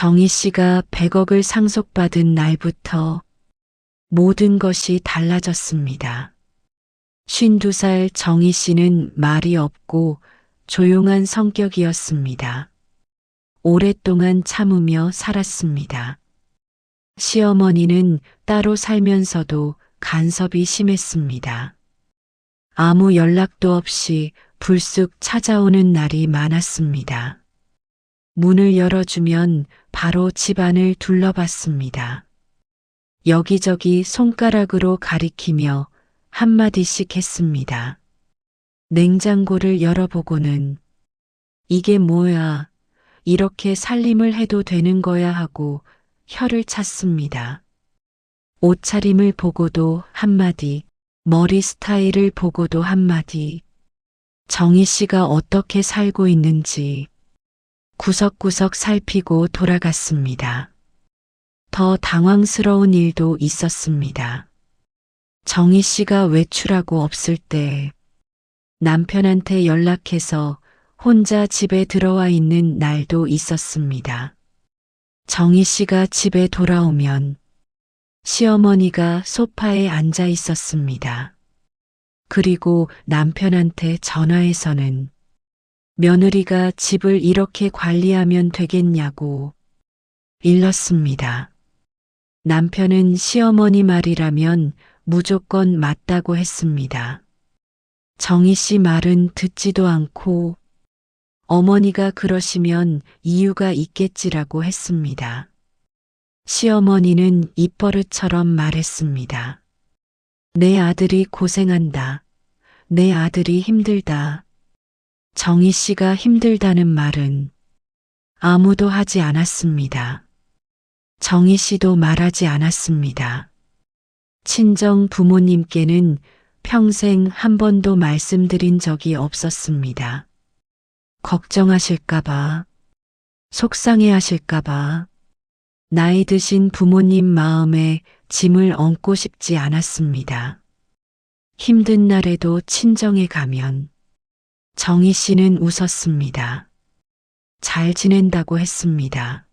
정희 씨가 100억을 상속받은 날부터 모든 것이 달라졌습니다. 52살 정희 씨는 말이 없고 조용한 성격이었습니다. 오랫동안 참으며 살았습니다. 시어머니는 따로 살면서도 간섭이 심했습니다. 아무 연락도 없이 불쑥 찾아오는 날이 많았습니다. 문을 열어주면 바로 집안을 둘러봤습니다. 여기저기 손가락으로 가리키며 한마디씩 했습니다. 냉장고를 열어보고는 이게 뭐야, 이렇게 살림을 해도 되는 거야 하고 혀를 찼습니다. 옷차림을 보고도 한마디, 머리 스타일을 보고도 한마디, 정희 씨가 어떻게 살고 있는지 구석구석 살피고 돌아갔습니다. 더 당황스러운 일도 있었습니다. 정희 씨가 외출하고 없을 때 남편한테 연락해서 혼자 집에 들어와 있는 날도 있었습니다. 정희 씨가 집에 돌아오면 시어머니가 소파에 앉아 있었습니다. 그리고 남편한테 전화해서는 며느리가 집을 이렇게 관리하면 되겠냐고 일렀습니다. 남편은 시어머니 말이라면 무조건 맞다고 했습니다. 정희 씨 말은 듣지도 않고 어머니가 그러시면 이유가 있겠지라고 했습니다. 시어머니는 입버릇처럼 말했습니다. 내 아들이 고생한다. 내 아들이 힘들다. 정희 씨가 힘들다는 말은 아무도 하지 않았습니다. 정희 씨도 말하지 않았습니다. 친정 부모님께는 평생 한 번도 말씀드린 적이 없었습니다. 걱정하실까봐, 속상해하실까봐, 나이 드신 부모님 마음에 짐을 얹고 싶지 않았습니다. 힘든 날에도 친정에 가면 정희 씨는 웃었습니다. 잘 지낸다고 했습니다.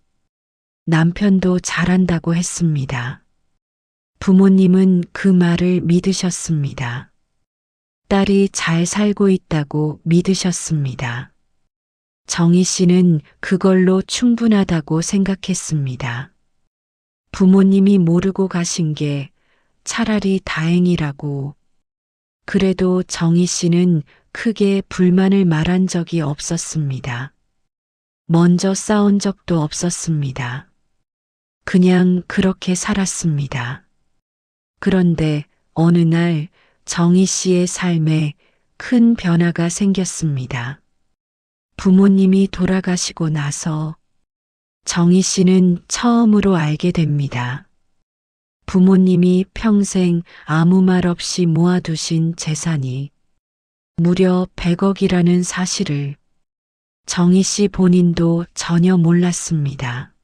남편도 잘한다고 했습니다. 부모님은 그 말을 믿으셨습니다. 딸이 잘 살고 있다고 믿으셨습니다. 정희 씨는 그걸로 충분하다고 생각했습니다. 부모님이 모르고 가신 게 차라리 다행이라고. 그래도 정희 씨는 크게 불만을 말한 적이 없었습니다. 먼저 싸운 적도 없었습니다. 그냥 그렇게 살았습니다. 그런데 어느 날 정희 씨의 삶에 큰 변화가 생겼습니다. 부모님이 돌아가시고 나서 정희 씨는 처음으로 알게 됩니다. 부모님이 평생 아무 말 없이 모아두신 재산이 무려 100억이라는 사실을 정희 씨 본인도 전혀 몰랐습니다.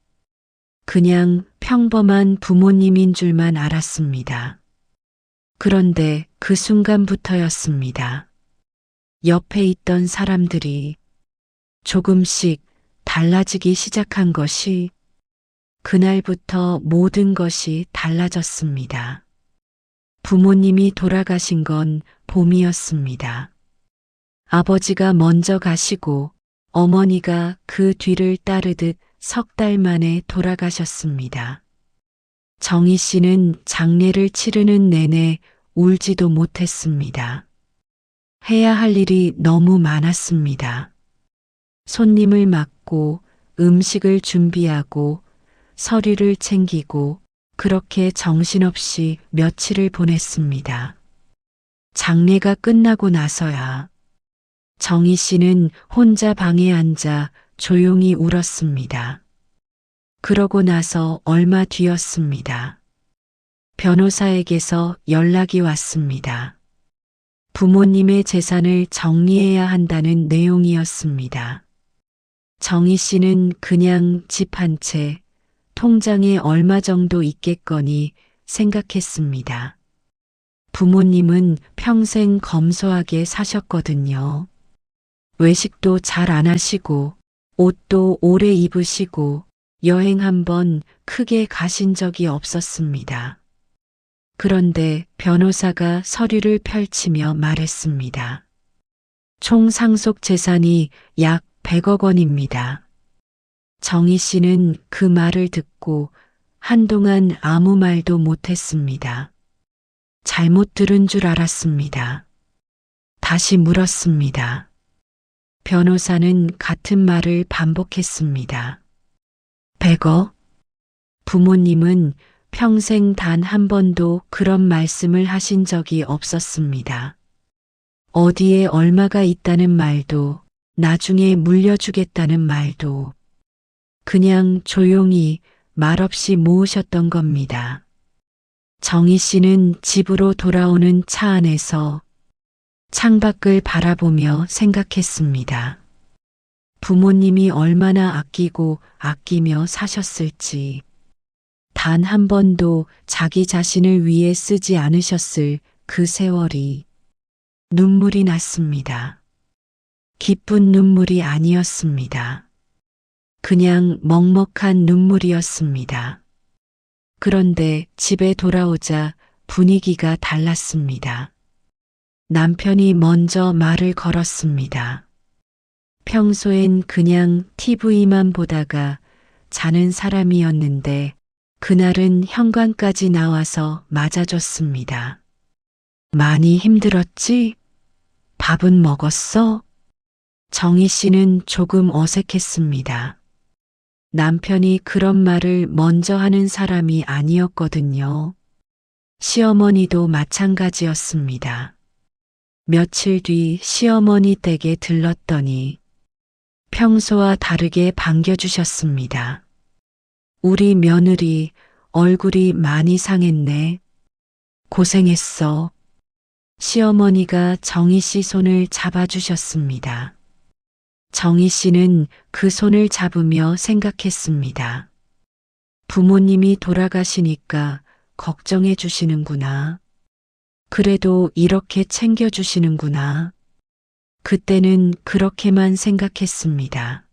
그냥 평범한 부모님인 줄만 알았습니다. 그런데 그 순간부터였습니다. 옆에 있던 사람들이 조금씩 달라지기 시작한 것이 그날부터 모든 것이 달라졌습니다. 부모님이 돌아가신 건 봄이었습니다. 아버지가 먼저 가시고 어머니가 그 뒤를 따르듯 석 달 만에 돌아가셨습니다. 정희 씨는 장례를 치르는 내내 울지도 못했습니다. 해야 할 일이 너무 많았습니다. 손님을 맞고 음식을 준비하고 서류를 챙기고 그렇게 정신없이 며칠을 보냈습니다. 장례가 끝나고 나서야 정희 씨는 혼자 방에 앉아 조용히 울었습니다. 그러고 나서 얼마 뒤였습니다. 변호사에게서 연락이 왔습니다. 부모님의 재산을 정리해야 한다는 내용이었습니다. 정희 씨는 그냥 집 한 채, 통장에 얼마 정도 있겠거니 생각했습니다. 부모님은 평생 검소하게 사셨거든요. 외식도 잘 안 하시고 옷도 오래 입으시고 여행 한 번 크게 가신 적이 없었습니다. 그런데 변호사가 서류를 펼치며 말했습니다. 총 상속 재산이 약 100억 원입니다. 정희 씨는 그 말을 듣고 한동안 아무 말도 못했습니다. 잘못 들은 줄 알았습니다. 다시 물었습니다. 변호사는 같은 말을 반복했습니다. 100억? 부모님은 평생 단 한 번도 그런 말씀을 하신 적이 없었습니다. 어디에 얼마가 있다는 말도, 나중에 물려주겠다는 말도, 그냥 조용히 말없이 모으셨던 겁니다. 정희 씨는 집으로 돌아오는 차 안에서 창밖을 바라보며 생각했습니다. 부모님이 얼마나 아끼고 아끼며 사셨을지, 단 한 번도 자기 자신을 위해 쓰지 않으셨을 그 세월이 눈물이 났습니다. 기쁜 눈물이 아니었습니다. 그냥 먹먹한 눈물이었습니다. 그런데 집에 돌아오자 분위기가 달랐습니다. 남편이 먼저 말을 걸었습니다. 평소엔 그냥 TV만 보다가 자는 사람이었는데 그날은 현관까지 나와서 맞아줬습니다. 많이 힘들었지? 밥은 먹었어? 정희 씨는 조금 어색했습니다. 남편이 그런 말을 먼저 하는 사람이 아니었거든요. 시어머니도 마찬가지였습니다. 며칠 뒤 시어머니 댁에 들렀더니 평소와 다르게 반겨주셨습니다. 우리 며느리 얼굴이 많이 상했네. 고생했어. 시어머니가 정희 씨 손을 잡아주셨습니다. 정희 씨는 그 손을 잡으며 생각했습니다. 부모님이 돌아가시니까 걱정해 주시는구나. 그래도 이렇게 챙겨주시는구나. 그때는 그렇게만 생각했습니다.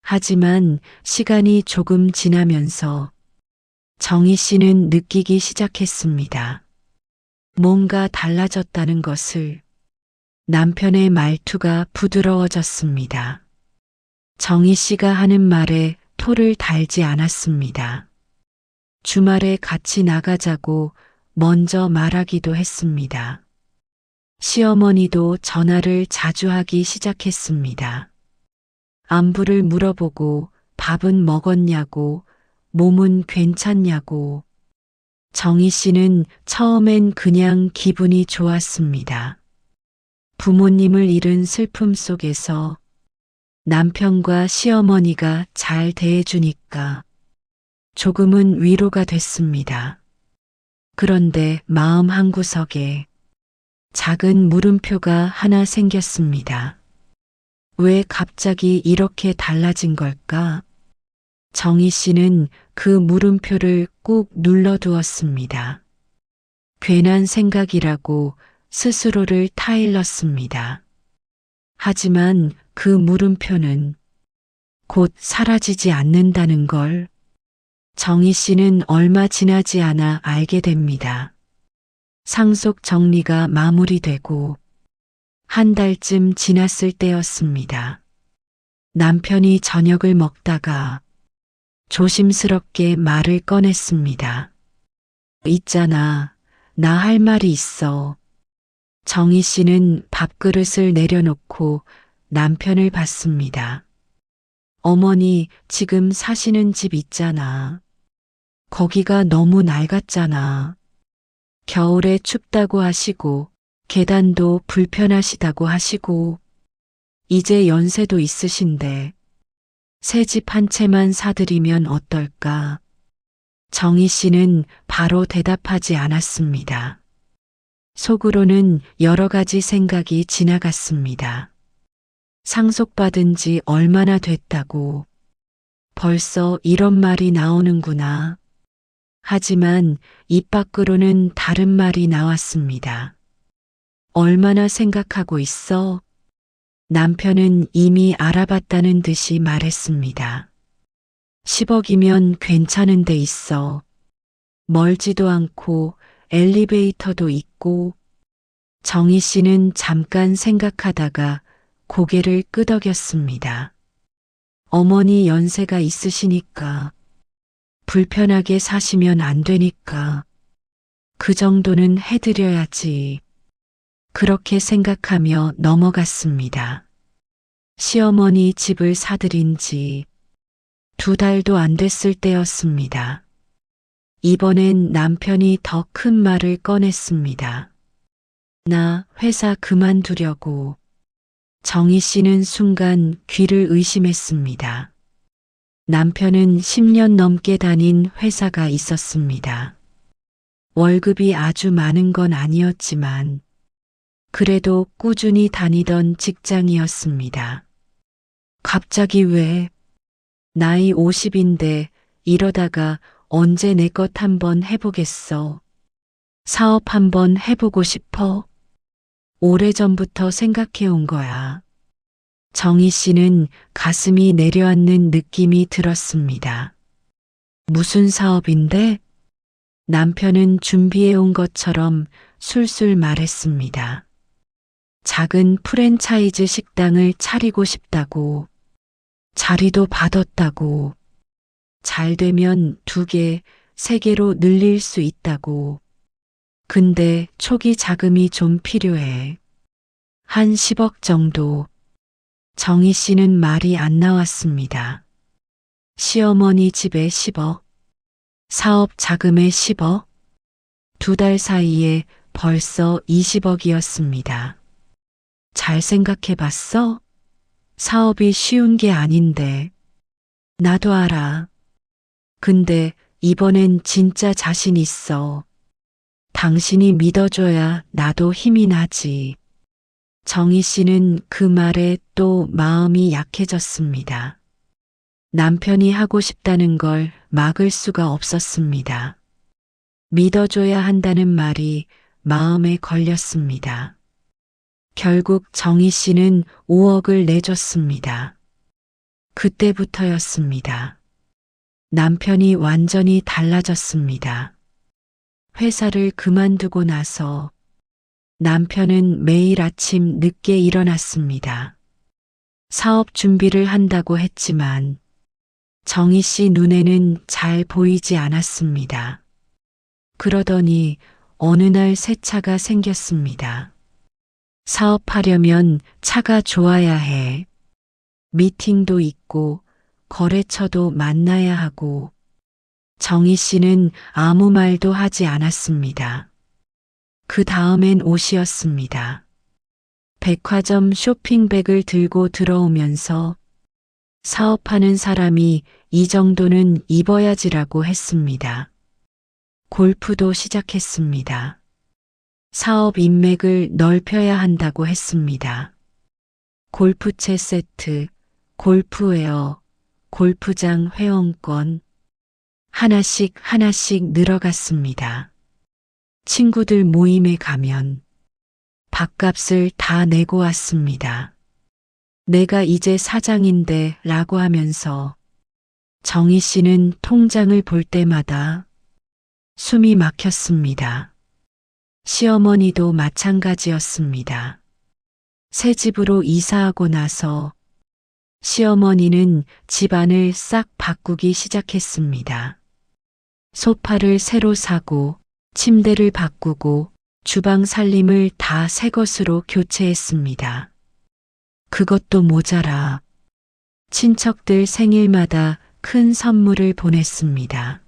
하지만 시간이 조금 지나면서 정희 씨는 느끼기 시작했습니다. 뭔가 달라졌다는 것을. 남편의 말투가 부드러워졌습니다. 정희 씨가 하는 말에 토를 달지 않았습니다. 주말에 같이 나가자고 먼저 말하기도 했습니다. 시어머니도 전화를 자주 하기 시작했습니다. 안부를 물어보고 밥은 먹었냐고, 몸은 괜찮냐고. 정희 씨는 처음엔 그냥 기분이 좋았습니다. 부모님을 잃은 슬픔 속에서 남편과 시어머니가 잘 대해주니까 조금은 위로가 됐습니다. 그런데 마음 한구석에 작은 물음표가 하나 생겼습니다. 왜 갑자기 이렇게 달라진 걸까? 정희 씨는 그 물음표를 꾹 눌러두었습니다. 괜한 생각이라고 스스로를 타일렀습니다. 하지만 그 물음표는 곧 사라지지 않는다는 걸 정희 씨는 얼마 지나지 않아 알게 됩니다. 상속 정리가 마무리되고 한 달쯤 지났을 때였습니다. 남편이 저녁을 먹다가 조심스럽게 말을 꺼냈습니다. 있잖아, 나 할 말이 있어. 정희 씨는 밥그릇을 내려놓고 남편을 봤습니다. 어머니, 지금 사시는 집 있잖아. 거기가 너무 낡았잖아. 겨울에 춥다고 하시고 계단도 불편하시다고 하시고 이제 연세도 있으신데 새 집 한 채만 사드리면 어떨까? 정희 씨는 바로 대답하지 않았습니다. 속으로는 여러 가지 생각이 지나갔습니다. 상속받은 지 얼마나 됐다고. 벌써 이런 말이 나오는구나. 하지만 입 밖으로는 다른 말이 나왔습니다. 얼마나 생각하고 있어? 남편은 이미 알아봤다는 듯이 말했습니다. 10억이면 괜찮은 데 있어. 멀지도 않고 엘리베이터도 있고. 정희 씨는 잠깐 생각하다가 고개를 끄덕였습니다. 어머니 연세가 있으시니까 불편하게 사시면 안 되니까 그 정도는 해드려야지. 그렇게 생각하며 넘어갔습니다. 시어머니 집을 사들인 지 2달도 안 됐을 때였습니다. 이번엔 남편이 더 큰 말을 꺼냈습니다. 나 회사 그만두려고. 정희 씨는 순간 귀를 의심했습니다. 남편은 10년 넘게 다닌 회사가 있었습니다. 월급이 아주 많은 건 아니었지만 그래도 꾸준히 다니던 직장이었습니다. 갑자기 왜? 나이 50인데 이러다가 언제 내 것 한번 해보겠어. 사업 한번 해보고 싶어. 오래전부터 생각해온 거야. 정희 씨는 가슴이 내려앉는 느낌이 들었습니다. 무슨 사업인데? 남편은 준비해온 것처럼 술술 말했습니다. 작은 프랜차이즈 식당을 차리고 싶다고. 자리도 받았다고. 잘 되면 2개, 3개로 늘릴 수 있다고. 근데 초기 자금이 좀 필요해. 한 10억 정도. 정희 씨는 말이 안 나왔습니다. 시어머니 집에 10억. 사업 자금에 10억. 2달 사이에 벌써 20억이었습니다. 잘 생각해 봤어? 사업이 쉬운 게 아닌데. 나도 알아. 근데 이번엔 진짜 자신 있어. 당신이 믿어줘야 나도 힘이 나지. 정희 씨는 그 말에 또 마음이 약해졌습니다. 남편이 하고 싶다는 걸 막을 수가 없었습니다. 믿어줘야 한다는 말이 마음에 걸렸습니다. 결국 정희 씨는 5억을 내줬습니다. 그때부터였습니다. 남편이 완전히 달라졌습니다. 회사를 그만두고 나서 남편은 매일 아침 늦게 일어났습니다. 사업 준비를 한다고 했지만 정희 씨 눈에는 잘 보이지 않았습니다. 그러더니 어느 날 새 차가 생겼습니다. 사업하려면 차가 좋아야 해. 미팅도 있고 거래처도 만나야 하고. 정희 씨는 아무 말도 하지 않았습니다. 그 다음엔 옷이었습니다. 백화점 쇼핑백을 들고 들어오면서 사업하는 사람이 이 정도는 입어야지라고 했습니다. 골프도 시작했습니다. 사업 인맥을 넓혀야 한다고 했습니다. 골프채 세트, 골프웨어, 골프장 회원권, 하나씩 하나씩 늘어갔습니다. 친구들 모임에 가면 밥값을 다 내고 왔습니다. 내가 이제 사장인데 라고 하면서 정희 씨는 통장을 볼 때마다 숨이 막혔습니다. 시어머니도 마찬가지였습니다. 새 집으로 이사하고 나서 시어머니는 집안을 싹 바꾸기 시작했습니다. 소파를 새로 사고 침대를 바꾸고 주방 살림을 다 새 것으로 교체했습니다. 그것도 모자라 친척들 생일마다 큰 선물을 보냈습니다.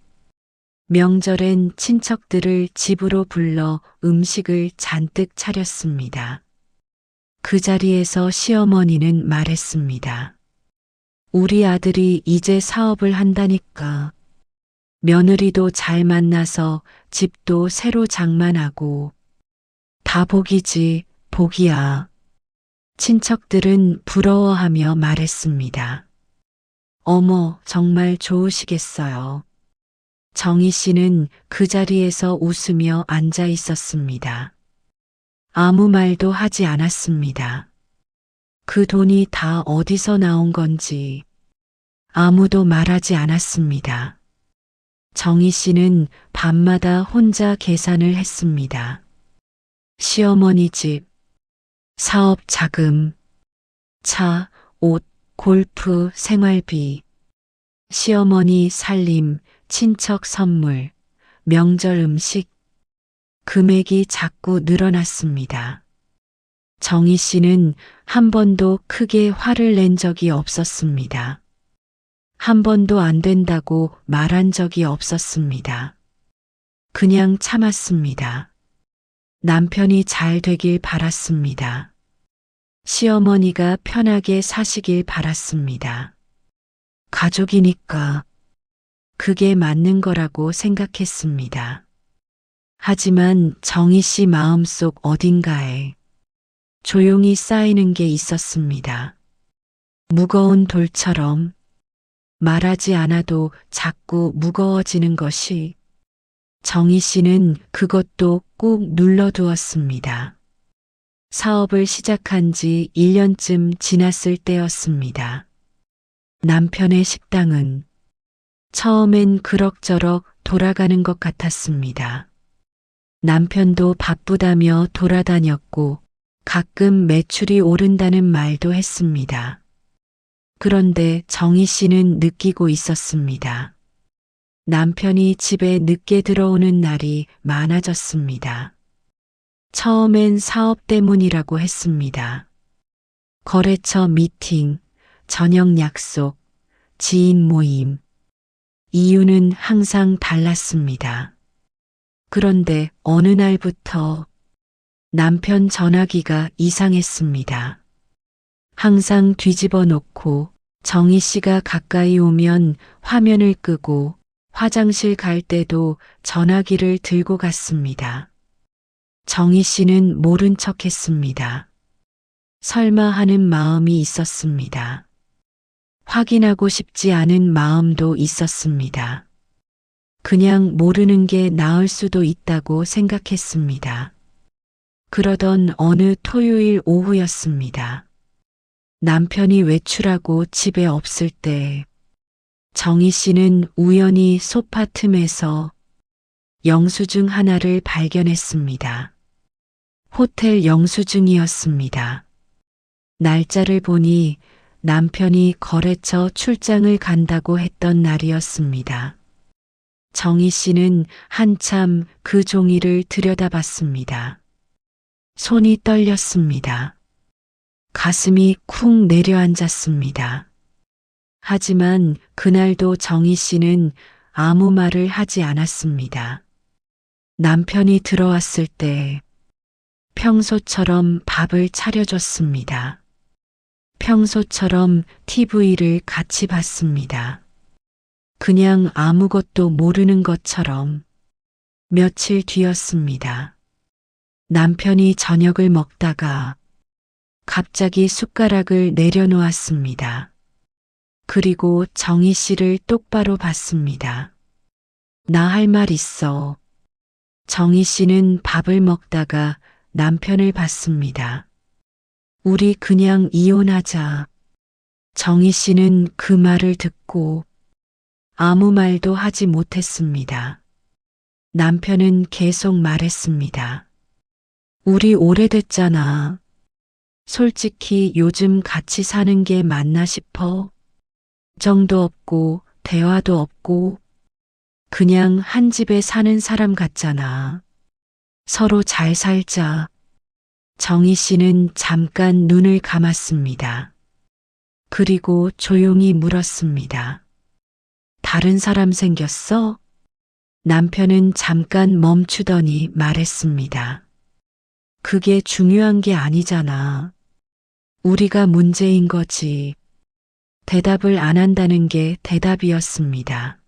명절엔 친척들을 집으로 불러 음식을 잔뜩 차렸습니다. 그 자리에서 시어머니는 말했습니다. 우리 아들이 이제 사업을 한다니까. 며느리도 잘 만나서 집도 새로 장만하고. 다 복이지, 복이야. 친척들은 부러워하며 말했습니다. 어머, 정말 좋으시겠어요. 정희 씨는 그 자리에서 웃으며 앉아 있었습니다. 아무 말도 하지 않았습니다. 그 돈이 다 어디서 나온 건지 아무도 말하지 않았습니다. 정희 씨는 밤마다 혼자 계산을 했습니다. 시어머니 집, 사업 자금, 차, 옷, 골프, 생활비, 시어머니 살림, 친척 선물, 명절 음식, 금액이 자꾸 늘어났습니다. 정희 씨는 한 번도 크게 화를 낸 적이 없었습니다. 한 번도 안 된다고 말한 적이 없었습니다. 그냥 참았습니다. 남편이 잘 되길 바랐습니다. 시어머니가 편하게 사시길 바랐습니다. 가족이니까 그게 맞는 거라고 생각했습니다. 하지만 정희 씨 마음속 어딘가에 조용히 쌓이는 게 있었습니다. 무거운 돌처럼 말하지 않아도 자꾸 무거워지는 것이 정희 씨는 그것도 꾹 눌러두었습니다. 사업을 시작한 지 1년쯤 지났을 때였습니다. 남편의 식당은 처음엔 그럭저럭 돌아가는 것 같았습니다. 남편도 바쁘다며 돌아다녔고 가끔 매출이 오른다는 말도 했습니다. 그런데 정희 씨는 느끼고 있었습니다. 남편이 집에 늦게 들어오는 날이 많아졌습니다. 처음엔 사업 때문이라고 했습니다. 거래처 미팅, 저녁 약속, 지인 모임. 이유는 항상 달랐습니다. 그런데 어느 날부터 남편 전화기가 이상했습니다. 항상 뒤집어 놓고 정희 씨가 가까이 오면 화면을 끄고 화장실 갈 때도 전화기를 들고 갔습니다. 정희 씨는 모른 척 했습니다. 설마 하는 마음이 있었습니다. 확인하고 싶지 않은 마음도 있었습니다. 그냥 모르는 게 나을 수도 있다고 생각했습니다. 그러던 어느 토요일 오후였습니다. 남편이 외출하고 집에 없을 때 정희 씨는 우연히 소파 틈에서 영수증 하나를 발견했습니다. 호텔 영수증이었습니다. 날짜를 보니 남편이 거래처 출장을 간다고 했던 날이었습니다. 정희 씨는 한참 그 종이를 들여다봤습니다. 손이 떨렸습니다. 가슴이 쿵 내려앉았습니다. 하지만 그날도 정희 씨는 아무 말을 하지 않았습니다. 남편이 들어왔을 때 평소처럼 밥을 차려줬습니다. 평소처럼 TV를 같이 봤습니다. 그냥 아무것도 모르는 것처럼. 며칠 뒤였습니다. 남편이 저녁을 먹다가 갑자기 숟가락을 내려놓았습니다. 그리고 정희 씨를 똑바로 봤습니다. 나 할 말 있어. 정희 씨는 밥을 먹다가 남편을 봤습니다. 우리 그냥 이혼하자. 정희 씨는 그 말을 듣고 아무 말도 하지 못했습니다. 남편은 계속 말했습니다. 우리 오래됐잖아. 솔직히 요즘 같이 사는 게 맞나 싶어. 정도 없고 대화도 없고 그냥 한 집에 사는 사람 같잖아. 서로 잘 살자. 정희 씨는 잠깐 눈을 감았습니다. 그리고 조용히 물었습니다. 다른 사람 생겼어? 남편은 잠깐 멈추더니 말했습니다. 그게 중요한 게 아니잖아. 우리가 문제인 거지. 대답을 안 한다는 게 대답이었습니다.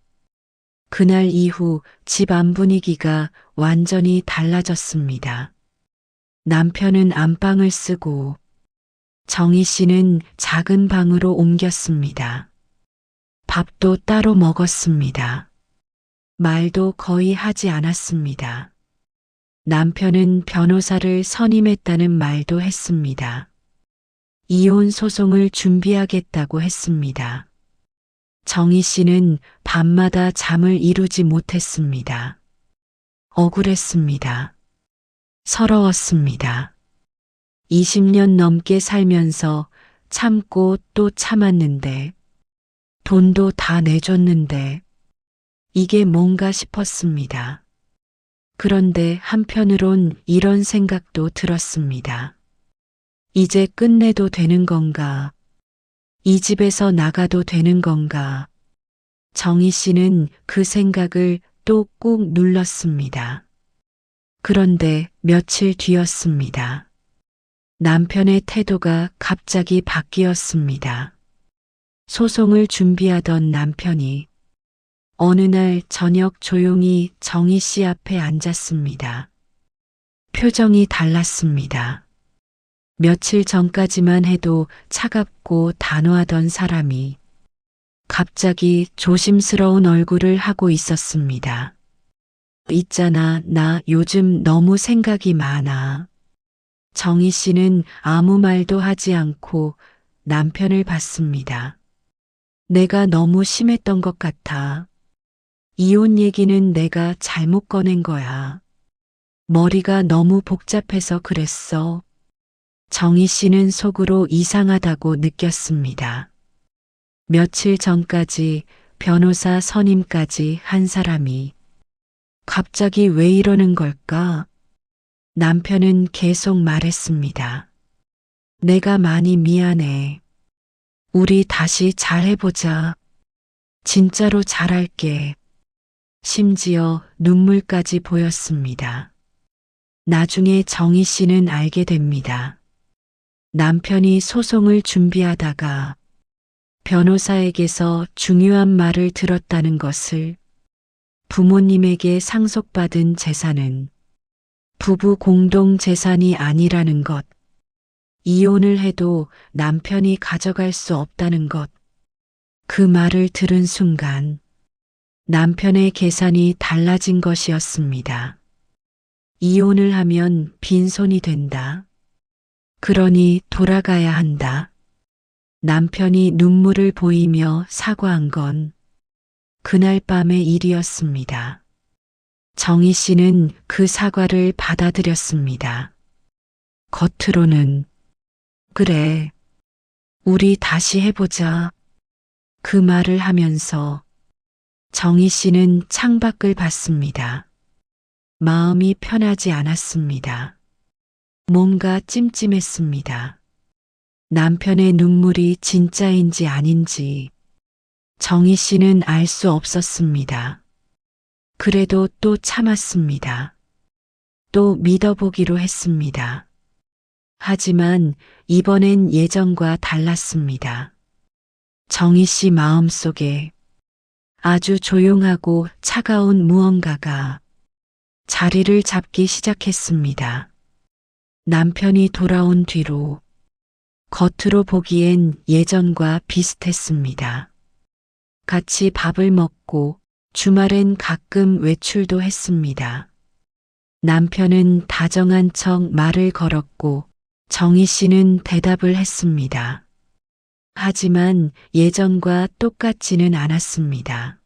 그날 이후 집 안 분위기가 완전히 달라졌습니다. 남편은 안방을 쓰고 정희 씨는 작은 방으로 옮겼습니다. 밥도 따로 먹었습니다. 말도 거의 하지 않았습니다. 남편은 변호사를 선임했다는 말도 했습니다. 이혼 소송을 준비하겠다고 했습니다. 정희 씨는 밤마다 잠을 이루지 못했습니다. 억울했습니다. 서러웠습니다. 20년 넘게 살면서 참고 또 참았는데, 돈도 다 내줬는데, 이게 뭔가 싶었습니다. 그런데 한편으론 이런 생각도 들었습니다. 이제 끝내도 되는 건가? 이 집에서 나가도 되는 건가? 정희 씨는 그 생각을 또 꾹 눌렀습니다. 그런데 며칠 뒤였습니다. 남편의 태도가 갑자기 바뀌었습니다. 소송을 준비하던 남편이 어느 날 저녁 조용히 정희 씨 앞에 앉았습니다. 표정이 달랐습니다. 며칠 전까지만 해도 차갑고 단호하던 사람이 갑자기 조심스러운 얼굴을 하고 있었습니다. 있잖아, 나 요즘 너무 생각이 많아. 정희 씨는 아무 말도 하지 않고 남편을 봤습니다. 내가 너무 심했던 것 같아. 이혼 얘기는 내가 잘못 꺼낸 거야. 머리가 너무 복잡해서 그랬어. 정희 씨는 속으로 이상하다고 느꼈습니다. 며칠 전까지 변호사 선임까지 한 사람이 갑자기 왜 이러는 걸까? 남편은 계속 말했습니다. 내가 많이 미안해. 우리 다시 잘해보자. 진짜로 잘할게. 심지어 눈물까지 보였습니다. 나중에 정희 씨는 알게 됩니다. 남편이 소송을 준비하다가 변호사에게서 중요한 말을 들었다는 것을, 부모님에게 상속받은 재산은 부부 공동 재산이 아니라는 것, 이혼을 해도 남편이 가져갈 수 없다는 것, 그 말을 들은 순간 남편의 계산이 달라진 것이었습니다. 이혼을 하면 빈손이 된다. 그러니 돌아가야 한다. 남편이 눈물을 보이며 사과한 건 그날 밤의 일이었습니다. 정희 씨는 그 사과를 받아들였습니다. 겉으로는 그래, 우리 다시 해보자. 그 말을 하면서 정희 씨는 창밖을 봤습니다. 마음이 편하지 않았습니다. 뭔가 찜찜했습니다. 남편의 눈물이 진짜인지 아닌지 정희 씨는 알 수 없었습니다. 그래도 또 참았습니다. 또 믿어보기로 했습니다. 하지만 이번엔 예전과 달랐습니다. 정희 씨 마음속에 아주 조용하고 차가운 무언가가 자리를 잡기 시작했습니다. 남편이 돌아온 뒤로 겉으로 보기엔 예전과 비슷했습니다. 같이 밥을 먹고 주말엔 가끔 외출도 했습니다. 남편은 다정한 척 말을 걸었고 정희 씨는 대답을 했습니다. 하지만 예전과 똑같지는 않았습니다.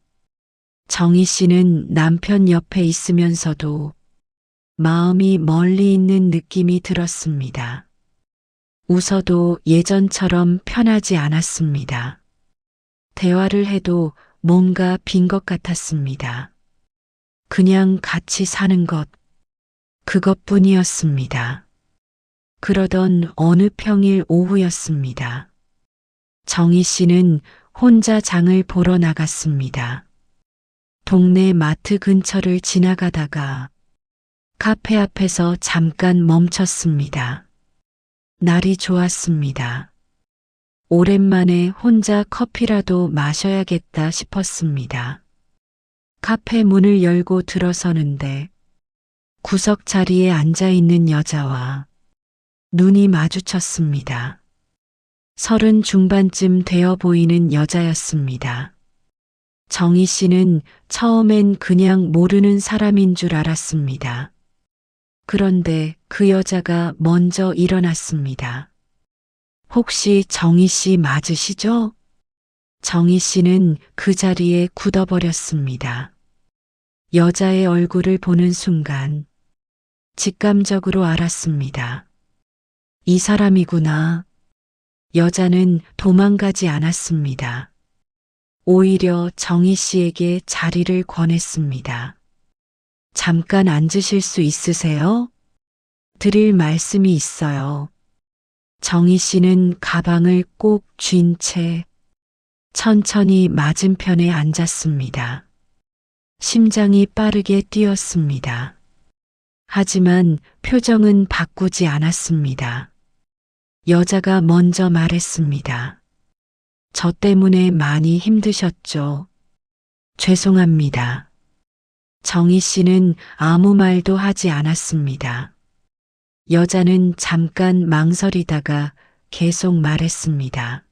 정희 씨는 남편 옆에 있으면서도 마음이 멀리 있는 느낌이 들었습니다. 웃어도 예전처럼 편하지 않았습니다. 대화를 해도 뭔가 빈 것 같았습니다. 그냥 같이 사는 것, 그것뿐이었습니다. 그러던 어느 평일 오후였습니다. 정희 씨는 혼자 장을 보러 나갔습니다. 동네 마트 근처를 지나가다가 카페 앞에서 잠깐 멈췄습니다. 날이 좋았습니다. 오랜만에 혼자 커피라도 마셔야겠다 싶었습니다. 카페 문을 열고 들어서는데 구석 자리에 앉아 있는 여자와 눈이 마주쳤습니다. 30 중반쯤 되어 보이는 여자였습니다. 정희 씨는 처음엔 그냥 모르는 사람인 줄 알았습니다. 그런데 그 여자가 먼저 일어났습니다. 혹시 정희 씨 맞으시죠? 정희 씨는 그 자리에 굳어버렸습니다. 여자의 얼굴을 보는 순간 직감적으로 알았습니다. 이 사람이구나. 여자는 도망가지 않았습니다. 오히려 정희 씨에게 자리를 권했습니다. 잠깐 앉으실 수 있으세요? 드릴 말씀이 있어요. 정희 씨는 가방을 꼭 쥔 채 천천히 맞은편에 앉았습니다. 심장이 빠르게 뛰었습니다. 하지만 표정은 바꾸지 않았습니다. 여자가 먼저 말했습니다. 저 때문에 많이 힘드셨죠? 죄송합니다. 정희 씨는 아무 말도 하지 않았습니다. 여자는 잠깐 망설이다가 계속 말했습니다.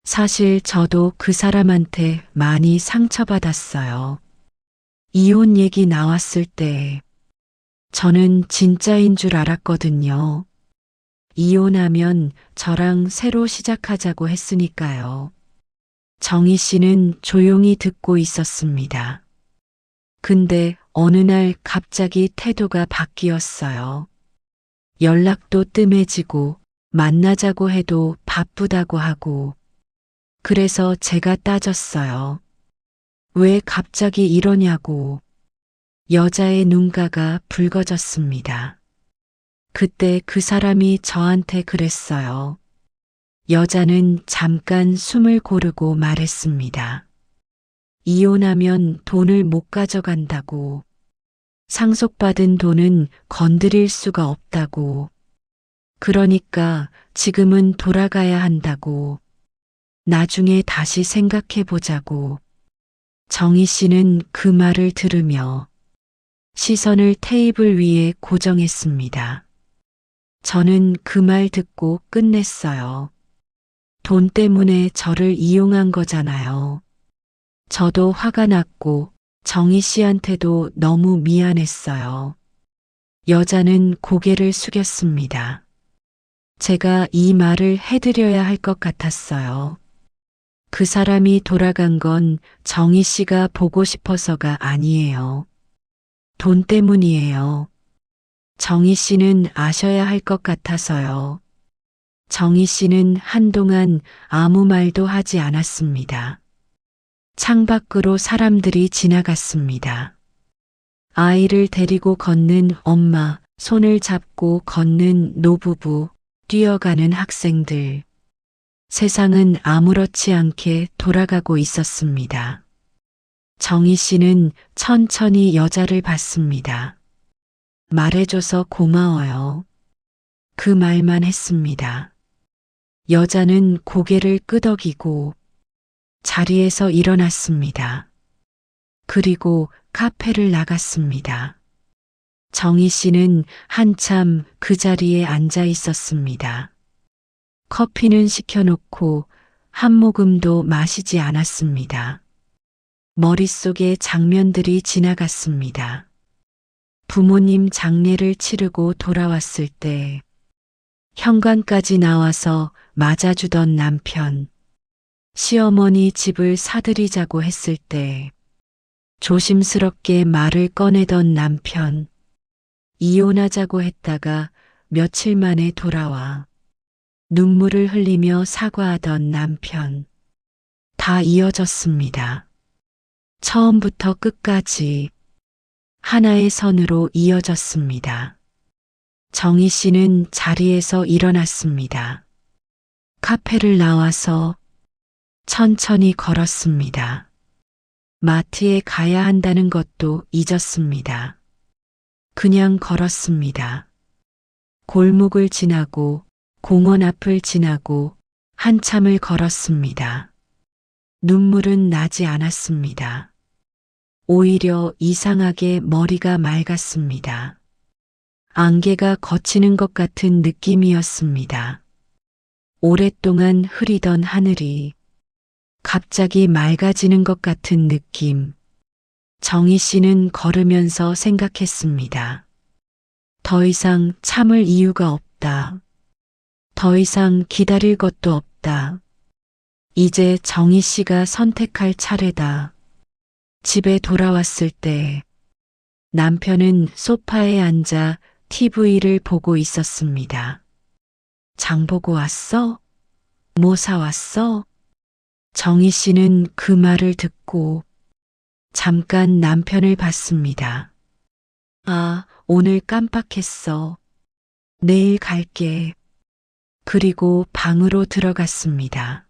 사실 저도 그 사람한테 많이 상처받았어요. 이혼 얘기 나왔을 때 저는 진짜인 줄 알았거든요. 이혼하면 저랑 새로 시작하자고 했으니까요. 정희 씨는 조용히 듣고 있었습니다. 근데 어느 날 갑자기 태도가 바뀌었어요. 연락도 뜸해지고 만나자고 해도 바쁘다고 하고 그래서 제가 따졌어요. 왜 갑자기 이러냐고. 여자의 눈가가 붉어졌습니다. 그때 그 사람이 저한테 그랬어요. 여자는 잠깐 숨을 고르고 말했습니다. 이혼하면 돈을 못 가져간다고. 상속받은 돈은 건드릴 수가 없다고. 그러니까 지금은 돌아가야 한다고. 나중에 다시 생각해 보자고. 정희 씨는 그 말을 들으며 시선을 테이블 위에 고정했습니다. 저는 그 말 듣고 끝냈어요. 돈 때문에 저를 이용한 거잖아요. 저도 화가 났고 정희 씨한테도 너무 미안했어요. 여자는 고개를 숙였습니다. 제가 이 말을 해드려야 할 것 같았어요. 그 사람이 돌아간 건 정희 씨가 보고 싶어서가 아니에요. 돈 때문이에요. 정희 씨는 아셔야 할 것 같아서요. 정희 씨는 한동안 아무 말도 하지 않았습니다. 창밖으로 사람들이 지나갔습니다. 아이를 데리고 걷는 엄마, 손을 잡고 걷는 노부부, 뛰어가는 학생들. 세상은 아무렇지 않게 돌아가고 있었습니다. 정희 씨는 천천히 여자를 봤습니다. 말해줘서 고마워요. 그 말만 했습니다. 여자는 고개를 끄덕이고 자리에서 일어났습니다. 그리고 카페를 나갔습니다. 정희 씨는 한참 그 자리에 앉아 있었습니다. 커피는 시켜놓고 한 모금도 마시지 않았습니다. 머릿속에 장면들이 지나갔습니다. 부모님 장례를 치르고 돌아왔을 때 현관까지 나와서 맞아주던 남편, 시어머니 집을 사들이자고 했을 때 조심스럽게 말을 꺼내던 남편, 이혼하자고 했다가 며칠 만에 돌아와 눈물을 흘리며 사과하던 남편, 다 이어졌습니다. 처음부터 끝까지 하나의 선으로 이어졌습니다. 정희 씨는 자리에서 일어났습니다. 카페를 나와서 천천히 걸었습니다. 마트에 가야 한다는 것도 잊었습니다. 그냥 걸었습니다. 골목을 지나고 공원 앞을 지나고 한참을 걸었습니다. 눈물은 나지 않았습니다. 오히려 이상하게 머리가 맑았습니다. 안개가 걷히는 것 같은 느낌이었습니다. 오랫동안 흐리던 하늘이 갑자기 맑아지는 것 같은 느낌. 정희 씨는 걸으면서 생각했습니다. 더 이상 참을 이유가 없다. 더 이상 기다릴 것도 없다. 이제 정희 씨가 선택할 차례다. 집에 돌아왔을 때 남편은 소파에 앉아 TV를 보고 있었습니다. 장 보고 왔어? 뭐 사왔어? 정희 씨는 그 말을 듣고 잠깐 남편을 봤습니다. 아, 오늘 깜빡했어. 내일 갈게. 그리고 방으로 들어갔습니다.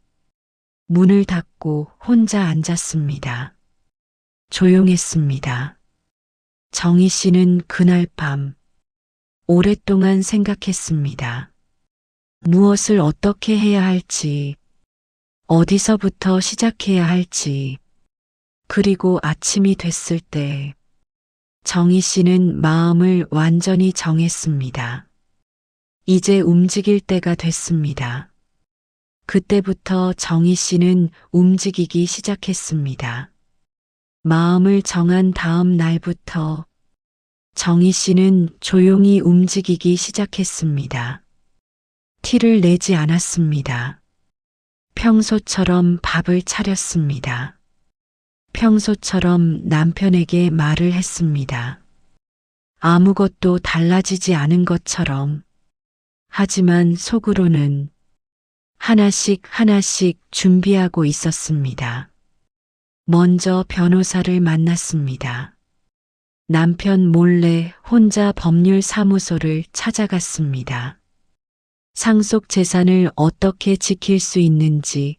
문을 닫고 혼자 앉았습니다. 조용했습니다. 정희 씨는 그날 밤 오랫동안 생각했습니다. 무엇을 어떻게 해야 할지, 어디서부터 시작해야 할지, 그리고 아침이 됐을 때 정희 씨는 마음을 완전히 정했습니다. 이제 움직일 때가 됐습니다. 그때부터 정희 씨는 움직이기 시작했습니다. 마음을 정한 다음 날부터 정희 씨는 조용히 움직이기 시작했습니다. 티를 내지 않았습니다. 평소처럼 밥을 차렸습니다. 평소처럼 남편에게 말을 했습니다. 아무것도 달라지지 않은 것처럼. 하지만 속으로는 하나씩 하나씩 준비하고 있었습니다. 먼저 변호사를 만났습니다. 남편 몰래 혼자 법률사무소를 찾아갔습니다. 상속 재산을 어떻게 지킬 수 있는지,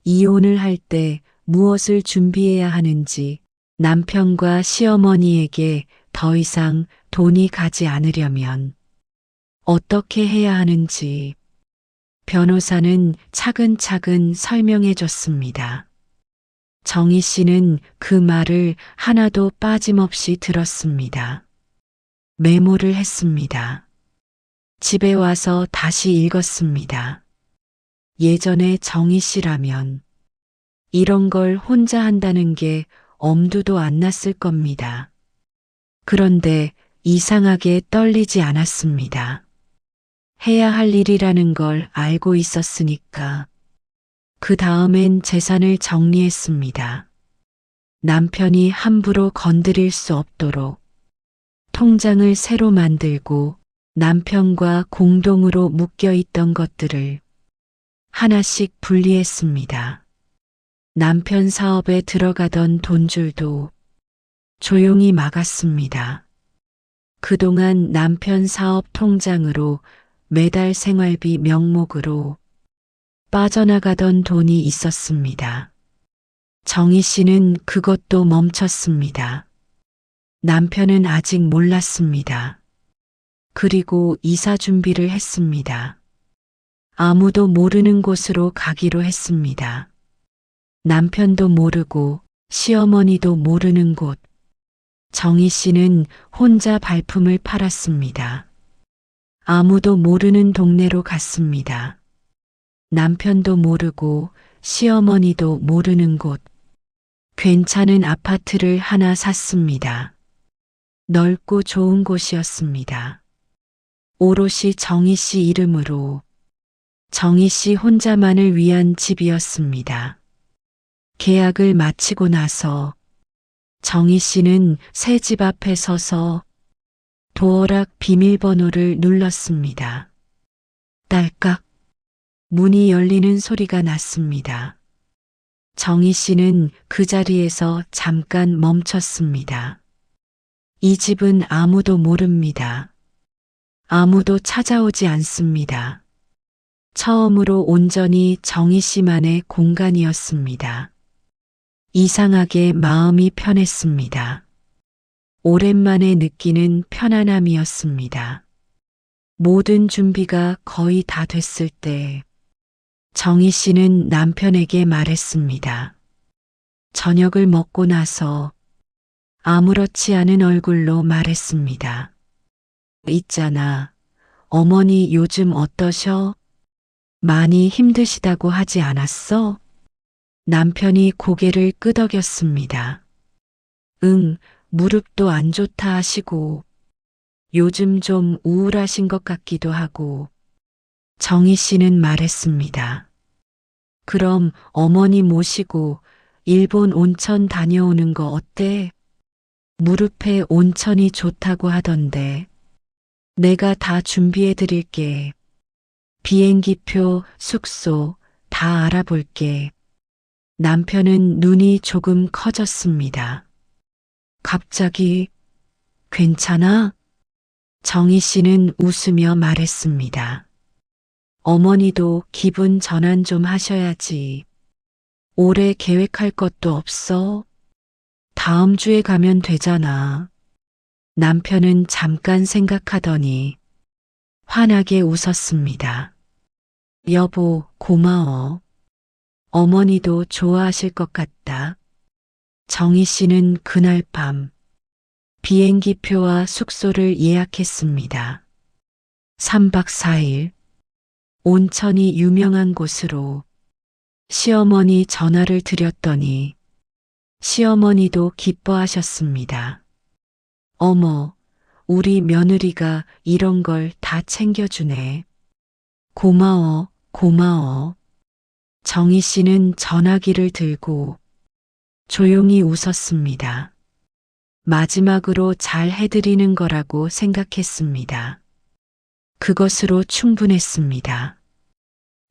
이혼을 할 때 무엇을 준비해야 하는지, 남편과 시어머니에게 더 이상 돈이 가지 않으려면 어떻게 해야 하는지 변호사는 차근차근 설명해 줬습니다. 정희 씨는 그 말을 하나도 빠짐없이 들었습니다. 메모를 했습니다. 집에 와서 다시 읽었습니다. 예전에 정희 씨라면 이런 걸 혼자 한다는 게 엄두도 안 났을 겁니다. 그런데 이상하게 떨리지 않았습니다. 해야 할 일이라는 걸 알고 있었으니까. 그 다음엔 재산을 정리했습니다. 남편이 함부로 건드릴 수 없도록 통장을 새로 만들고 남편과 공동으로 묶여 있던 것들을 하나씩 분리했습니다. 남편 사업에 들어가던 돈줄도 조용히 막았습니다. 그동안 남편 사업 통장으로 매달 생활비 명목으로 빠져나가던 돈이 있었습니다. 정희 씨는 그것도 멈췄습니다. 남편은 아직 몰랐습니다. 그리고 이사 준비를 했습니다. 아무도 모르는 곳으로 가기로 했습니다. 남편도 모르고 시어머니도 모르는 곳. 정희 씨는 혼자 발품을 팔았습니다. 아무도 모르는 동네로 갔습니다. 남편도 모르고 시어머니도 모르는 곳. 괜찮은 아파트를 하나 샀습니다. 넓고 좋은 곳이었습니다. 오롯이 정희 씨 이름으로 정희 씨 혼자만을 위한 집이었습니다. 계약을 마치고 나서 정희 씨는 새 집 앞에 서서 도어락 비밀번호를 눌렀습니다. 딸깍. 문이 열리는 소리가 났습니다. 정희 씨는 그 자리에서 잠깐 멈췄습니다. 이 집은 아무도 모릅니다. 아무도 찾아오지 않습니다. 처음으로 온전히 정희 씨만의 공간이었습니다. 이상하게 마음이 편했습니다. 오랜만에 느끼는 편안함이었습니다. 모든 준비가 거의 다 됐을 때 정희 씨는 남편에게 말했습니다. 저녁을 먹고 나서 아무렇지 않은 얼굴로 말했습니다. 있잖아. 어머니 요즘 어떠셔? 많이 힘드시다고 하지 않았어? 남편이 고개를 끄덕였습니다. 응, 무릎도 안 좋다 하시고 요즘 좀 우울하신 것 같기도 하고 정희 씨는 말했습니다. 그럼 어머니 모시고 일본 온천 다녀오는 거 어때? 무릎에 온천이 좋다고 하던데. 내가 다 준비해 드릴게. 비행기표, 숙소 다 알아볼게. 남편은 눈이 조금 커졌습니다. 갑자기 괜찮아? 정희 씨는 웃으며 말했습니다. 어머니도 기분 전환 좀 하셔야지. 올해 계획할 것도 없어? 다음 주에 가면 되잖아. 남편은 잠깐 생각하더니 환하게 웃었습니다. 여보, 고마워. 어머니도 좋아하실 것 같다. 정희 씨는 그날 밤 비행기표와 숙소를 예약했습니다. 3박 4일 온천이 유명한 곳으로 시어머니 전화를 드렸더니 시어머니도 기뻐하셨습니다. 어머, 우리 며느리가 이런 걸 다 챙겨주네. 고마워, 고마워. 정희 씨는 전화기를 들고 조용히 웃었습니다. 마지막으로 잘 해드리는 거라고 생각했습니다. 그것으로 충분했습니다.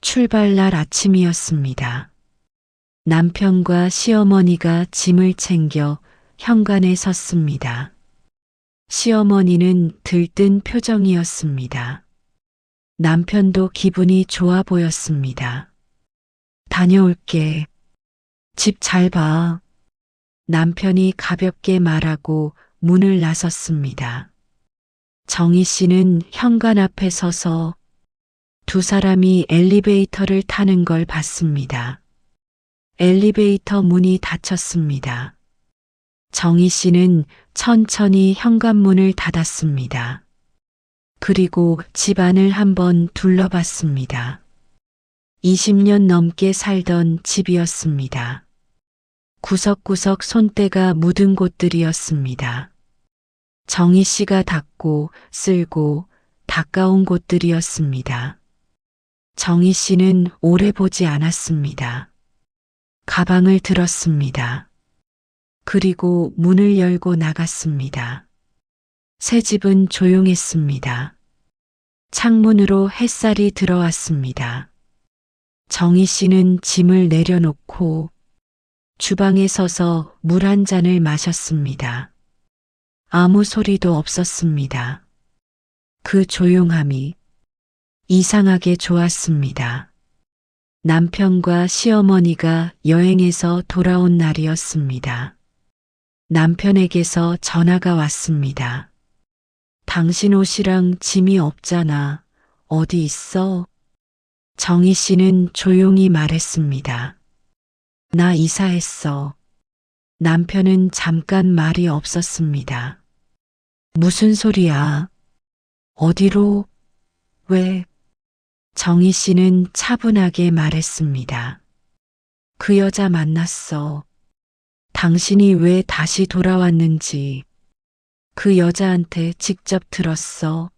출발날 아침이었습니다. 남편과 시어머니가 짐을 챙겨 현관에 섰습니다. 시어머니는 들뜬 표정이었습니다. 남편도 기분이 좋아 보였습니다. 다녀올게. 집 잘 봐. 남편이 가볍게 말하고 문을 나섰습니다. 정희 씨는 현관 앞에 서서 두 사람이 엘리베이터를 타는 걸 봤습니다. 엘리베이터 문이 닫혔습니다. 정희 씨는 천천히 현관문을 닫았습니다. 그리고 집 안을 한번 둘러봤습니다. 20년 넘게 살던 집이었습니다. 구석구석 손때가 묻은 곳들이었습니다. 정희 씨가 닦고 쓸고 닦아온 곳들이었습니다. 정희 씨는 오래 보지 않았습니다. 가방을 들었습니다. 그리고 문을 열고 나갔습니다. 새 집은 조용했습니다. 창문으로 햇살이 들어왔습니다. 정희 씨는 짐을 내려놓고 주방에 서서 물 한 잔을 마셨습니다. 아무 소리도 없었습니다. 그 조용함이 이상하게 좋았습니다. 남편과 시어머니가 여행에서 돌아온 날이었습니다. 남편에게서 전화가 왔습니다. 당신 옷이랑 짐이 없잖아. 어디 있어? 정희 씨는 조용히 말했습니다. 나 이사했어. 남편은 잠깐 말이 없었습니다. 무슨 소리야? 어디로? 왜? 정희 씨는 차분하게 말했습니다. 그 여자 만났어. 당신이 왜 다시 돌아왔는지 그 여자한테 직접 들었어.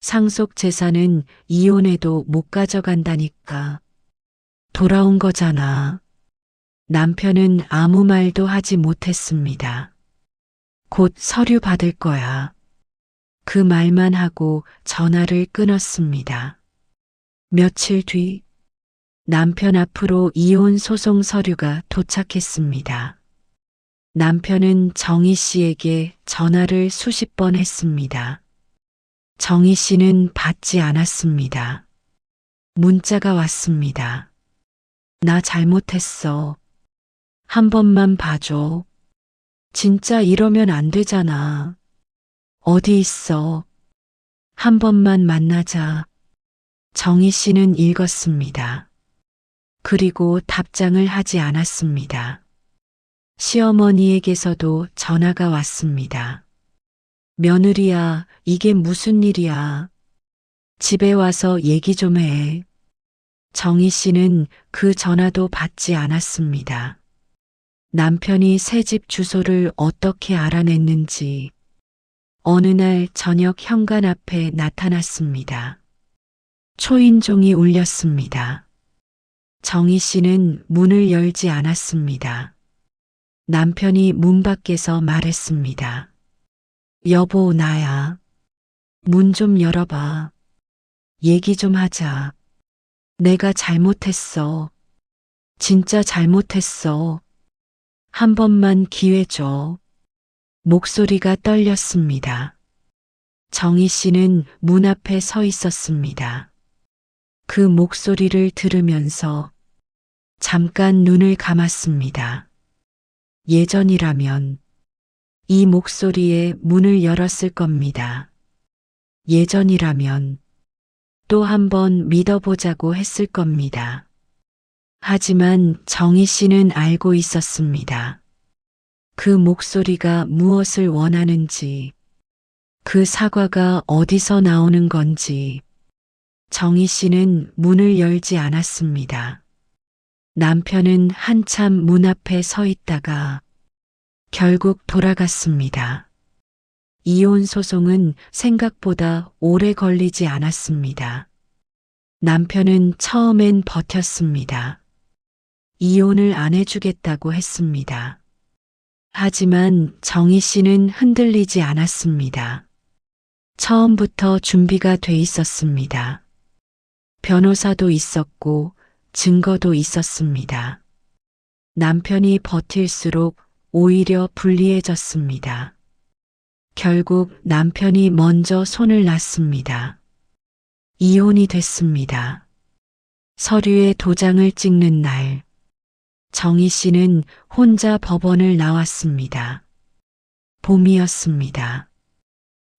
상속 재산은 이혼해도 못 가져간다니까. 돌아온 거잖아. 남편은 아무 말도 하지 못했습니다. 곧 서류 받을 거야. 그 말만 하고 전화를 끊었습니다. 며칠 뒤 남편 앞으로 이혼 소송 서류가 도착했습니다. 남편은 정희 씨에게 전화를 수십 번 했습니다. 정희 씨는 받지 않았습니다. 문자가 왔습니다. 나 잘못했어. 한 번만 봐줘. 진짜 이러면 안 되잖아. 어디 있어? 한 번만 만나자. 정희 씨는 읽었습니다. 그리고 답장을 하지 않았습니다. 시어머니에게서도 전화가 왔습니다. 며느리야, 이게 무슨 일이야? 집에 와서 얘기 좀 해. 정희 씨는 그 전화도 받지 않았습니다. 남편이 새 집 주소를 어떻게 알아냈는지 어느 날 저녁 현관 앞에 나타났습니다. 초인종이 울렸습니다. 정희 씨는 문을 열지 않았습니다. 남편이 문 밖에서 말했습니다. 여보, 나야. 문 좀 열어봐. 얘기 좀 하자. 내가 잘못했어. 진짜 잘못했어. 한 번만 기회 줘. 목소리가 떨렸습니다. 정희 씨는 문 앞에 서 있었습니다. 그 목소리를 들으면서 잠깐 눈을 감았습니다. 예전이라면 이 목소리에 문을 열었을 겁니다. 예전이라면 또 한 번 믿어보자고 했을 겁니다. 하지만 정희 씨는 알고 있었습니다. 그 목소리가 무엇을 원하는지, 그 사과가 어디서 나오는 건지. 정희 씨는 문을 열지 않았습니다. 남편은 한참 문 앞에 서 있다가 결국 돌아갔습니다. 이혼 소송은 생각보다 오래 걸리지 않았습니다. 남편은 처음엔 버텼습니다. 이혼을 안 해주겠다고 했습니다. 하지만 정희 씨는 흔들리지 않았습니다. 처음부터 준비가 돼 있었습니다. 변호사도 있었고 증거도 있었습니다. 남편이 버틸수록 오히려 불리해졌습니다. 결국 남편이 먼저 손을 놨습니다. 이혼이 됐습니다. 서류에 도장을 찍는 날, 정희 씨는 혼자 법원을 나왔습니다. 봄이었습니다.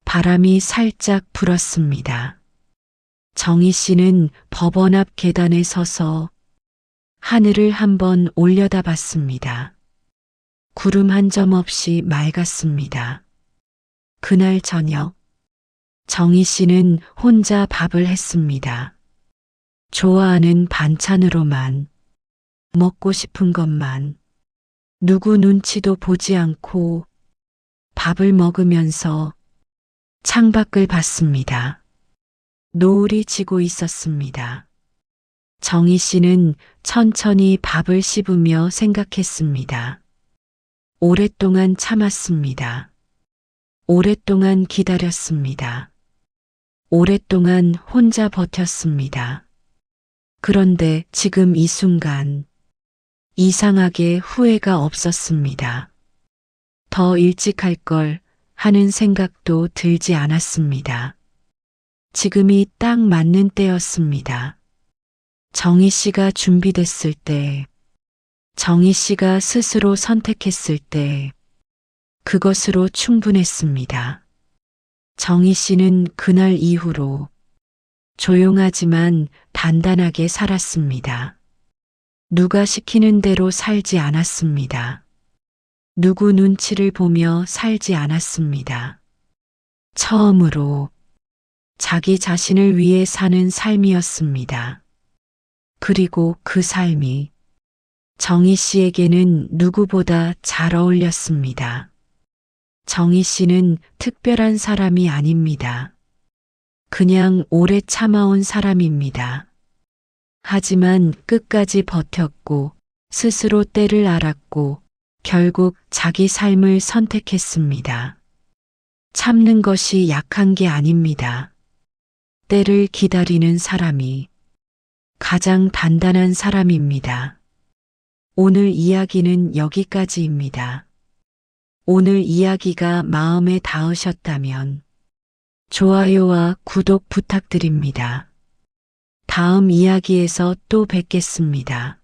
바람이 살짝 불었습니다. 정희 씨는 법원 앞 계단에 서서 하늘을 한번 올려다봤습니다. 구름 한 점 없이 맑았습니다. 그날 저녁, 정희 씨는 혼자 밥을 했습니다. 좋아하는 반찬으로만, 먹고 싶은 것만, 누구 눈치도 보지 않고 밥을 먹으면서 창밖을 봤습니다. 노을이 지고 있었습니다. 정희 씨는 천천히 밥을 씹으며 생각했습니다. 오랫동안 참았습니다. 오랫동안 기다렸습니다. 오랫동안 혼자 버텼습니다. 그런데 지금 이 순간 이상하게 후회가 없었습니다. 더 일찍 할 걸 하는 생각도 들지 않았습니다. 지금이 딱 맞는 때였습니다. 정희 씨가 준비됐을 때, 정희 씨가 스스로 선택했을 때, 그것으로 충분했습니다. 정희 씨는 그날 이후로 조용하지만 단단하게 살았습니다. 누가 시키는 대로 살지 않았습니다. 누구 눈치를 보며 살지 않았습니다. 처음으로 자기 자신을 위해 사는 삶이었습니다. 그리고 그 삶이 정희 씨에게는 누구보다 잘 어울렸습니다. 정희 씨는 특별한 사람이 아닙니다. 그냥 오래 참아온 사람입니다. 하지만 끝까지 버텼고 스스로 때를 알았고 결국 자기 삶을 선택했습니다. 참는 것이 약한 게 아닙니다. 때를 기다리는 사람이 가장 단단한 사람입니다. 오늘 이야기는 여기까지입니다. 오늘 이야기가 마음에 닿으셨다면 좋아요와 구독 부탁드립니다. 다음 이야기에서 또 뵙겠습니다.